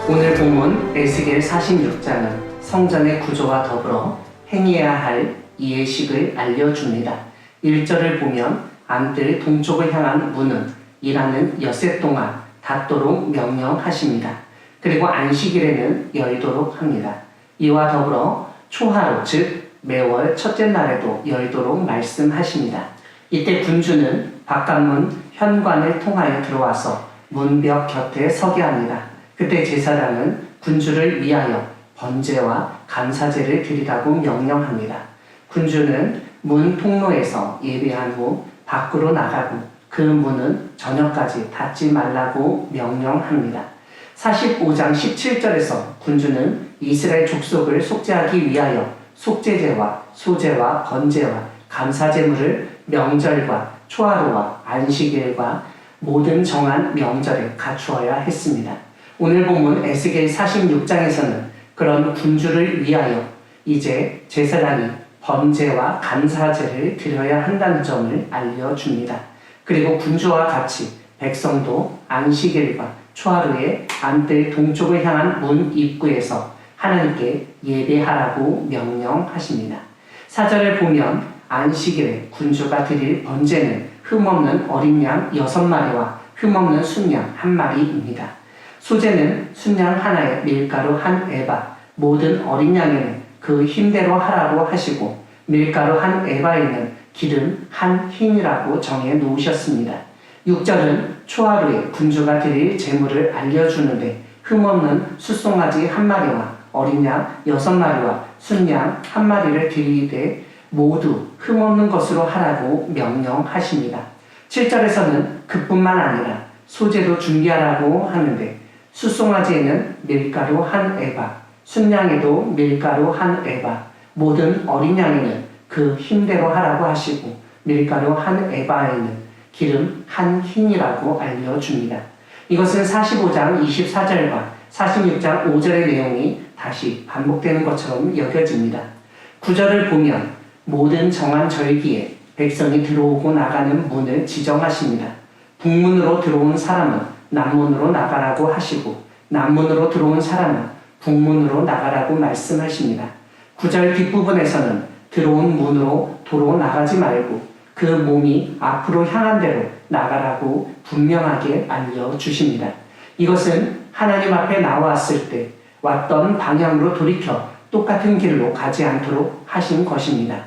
오늘 본문 에스겔 46장은 성전의 구조와 더불어 행해야 할 예식을 알려줍니다. 1절을 보면 안뜰 동쪽을 향한 문은 일하는 엿새 동안 닫도록 명령하십니다. 그리고 안식일에는 열도록 합니다. 이와 더불어 초하루 즉 매월 첫째 날에도 열도록 말씀하십니다. 이때 군주는 바깥문 현관을 통하여 들어와서 문벽 곁에 서게 합니다. 그때 제사장은 군주를 위하여 번제와 감사제를 드리라고 명령합니다. 군주는 문 통로에서 예배한 후 밖으로 나가고 그 문은 저녁까지 닫지 말라고 명령합니다. 45장 17절에서 군주는 이스라엘 족속을 속죄하기 위하여 속죄제와 소제와 번제와 감사제물을 명절과 초하루와 안식일과 모든 정한 명절에 갖추어야 했습니다. 오늘 본문 에스겔 46장에서는 그런 군주를 위하여 이제 제사장이 번제와 감사제를 드려야 한다는 점을 알려줍니다. 그리고 군주와 같이 백성도 안식일과 초하루에 안뜰 동쪽을 향한 문 입구에서 하나님께 예배하라고 명령하십니다. 4절을 보면 안식일에 군주가 드릴 번제는 흠없는 어린 양 6마리와 흠없는 순양 1마리입니다. 소제는 순양 하나에 밀가루 1에바, 모든 어린 양에는 그 힘대로 하라고 하시고 밀가루 1에바에는 기름 1흰이라고 정해 놓으셨습니다. 6절은 초하루에 군주가 드릴 제물을 알려주는데 흠없는 숫송아지 1마리와 어린 양 6마리와 순양 1마리를 드리되 모두 흠없는 것으로 하라고 명령하십니다. 7절에서는 그뿐만 아니라 소제도 준비하라고 하는데 숫송아지에는 밀가루 1에바, 순양에도 밀가루 1에바, 모든 어린 양에는 그 힘대로 하라고 하시고 밀가루 1에바에는 기름 1흰이라고 알려줍니다. 이것은 45장 24절과 46장 5절의 내용이 다시 반복되는 것처럼 여겨집니다. 9절을 보면 모든 정한 절기에 백성이 들어오고 나가는 문을 지정하십니다. 북문으로 들어온 사람은 남문으로 나가라고 하시고 남문으로 들어온 사람은 북문으로 나가라고 말씀하십니다. 9절 뒷부분에서는 들어온 문으로 도로 나가지 말고 그 몸이 앞으로 향한 대로 나가라고 분명하게 알려주십니다. 이것은 하나님 앞에 나왔을 때 왔던 방향으로 돌이켜 똑같은 길로 가지 않도록 하신 것입니다.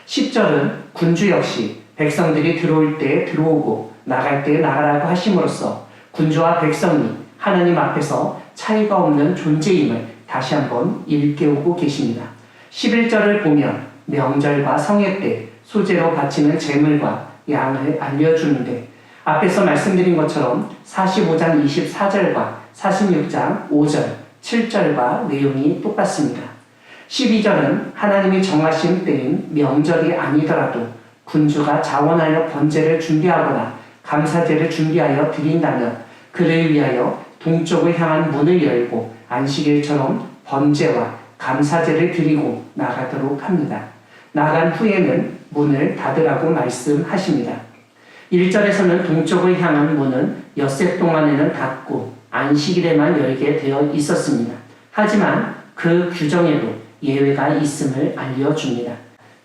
10절은 군주 역시 백성들이 들어올 때 들어오고 나갈 때 나가라고 하심으로써 군주와 백성이 하나님 앞에서 차이가 없는 존재임을 다시 한번 일깨우고 계십니다. 11절을 보면 명절과 성회 때 소제로 바치는 제물과 양을 알려주는데 앞에서 말씀드린 것처럼 45장 24절과 46장 5절, 7절과 내용이 똑같습니다. 12절은 하나님이 정하신 때인 명절이 아니더라도 군주가 자원하여 번제를 준비하거나 감사제를 준비하여 드린다면 그를 위하여 동쪽을 향한 문을 열고 안식일처럼 번제와 감사제를 드리고 나가도록 합니다. 나간 후에는 문을 닫으라고 말씀하십니다. 1절에서는 동쪽을 향한 문은 엿새 동안에는 닫고 안식일에만 열게 되어 있었습니다. 하지만 그 규정에도 예외가 있음을 알려줍니다.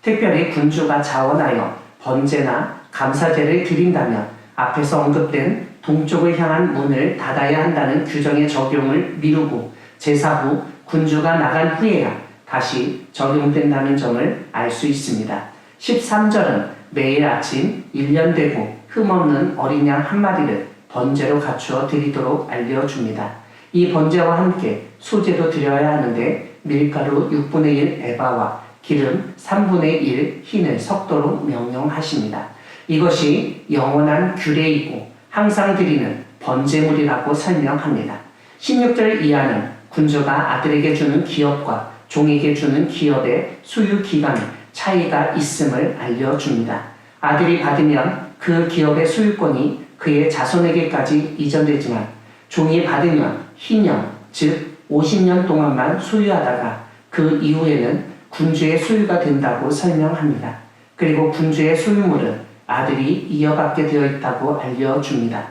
특별히 군주가 자원하여 번제나 감사제를 드린다면 앞에서 언급된 동쪽을 향한 문을 닫아야 한다는 규정의 적용을 미루고 제사 후 군주가 나간 후에야 다시 적용된다는 점을 알 수 있습니다. 13절은 매일 아침 1년 되고 흠없는 어린 양 1마리를 번제로 갖추어 드리도록 알려줍니다. 이 번제와 함께 소제도 드려야 하는데 밀가루 6분의 1 에바와 기름 3분의 1 흰을 섞도록 명령하십니다. 이것이 영원한 규례이고 항상 드리는 번제물이라고 설명합니다. 16절 이하는 군주가 아들에게 주는 기업과 종에게 주는 기업의 소유 기간에 차이가 있음을 알려줍니다. 아들이 받으면 그 기업의 소유권이 그의 자손에게까지 이전되지만 종이 받으면 희년, 즉 50년 동안만 소유하다가 그 이후에는 군주의 소유가 된다고 설명합니다. 그리고 군주의 소유물은 아들이 이어받게 되어 있다고 알려줍니다.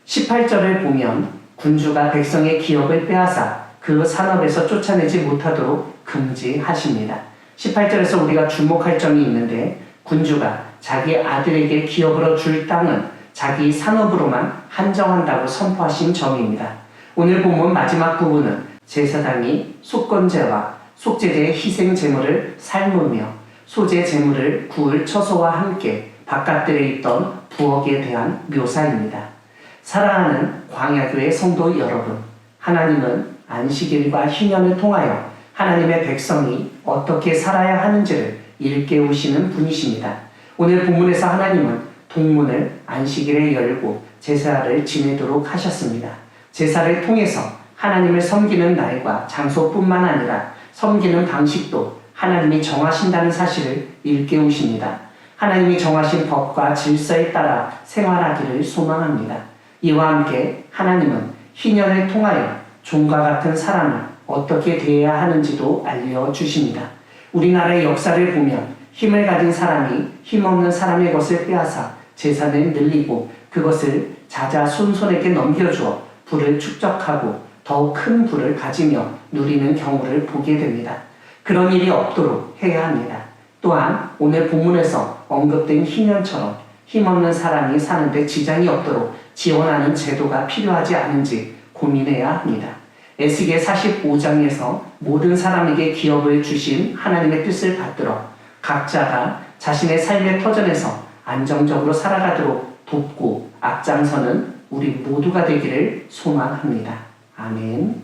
18절을 보면 군주가 백성의 기업을 빼앗아 그 산업에서 쫓아내지 못하도록 금지하십니다. 18절에서 우리가 주목할 점이 있는데 군주가 자기 아들에게 기업으로 줄 땅은 자기 산업으로만 한정한다고 선포하신 점입니다. 오늘 본문 마지막 부분은 제사장이 속건제와 속죄제의 희생 제물을 삶으며 소제 제물을 구울 처소와 함께 바깥들에 있던 부엌에 대한 묘사입니다. 사랑하는 광야교회 성도 여러분, 하나님은 안식일과 희년을 통하여 하나님의 백성이 어떻게 살아야 하는지를 일깨우시는 분이십니다. 오늘 본문에서 하나님은 동문을 안식일에 열고 제사를 지내도록 하셨습니다. 제사를 통해서 하나님을 섬기는 날과 장소뿐만 아니라 섬기는 방식도 하나님이 정하신다는 사실을 일깨우십니다. 하나님이 정하신 법과 질서에 따라 생활하기를 소망합니다. 이와 함께 하나님은 희년을 통하여 종과 같은 사람을 어떻게 대해야 하는지도 알려주십니다. 우리나라의 역사를 보면 힘을 가진 사람이 힘없는 사람의 것을 빼앗아 재산을 늘리고 그것을 자자손손에게 넘겨주어 부를 축적하고 더욱 큰 부를 가지며 누리는 경우를 보게 됩니다. 그런 일이 없도록 해야 합니다. 또한 오늘 본문에서 언급된 희년처럼 힘없는 사람이 사는데 지장이 없도록 지원하는 제도가 필요하지 않은지 고민해야 합니다. 에스겔 45장에서 모든 사람에게 기업을 주신 하나님의 뜻을 받들어 각자가 자신의 삶의 터전에서 안정적으로 살아가도록 돕고 앞장서는 우리 모두가 되기를 소망합니다. 아멘.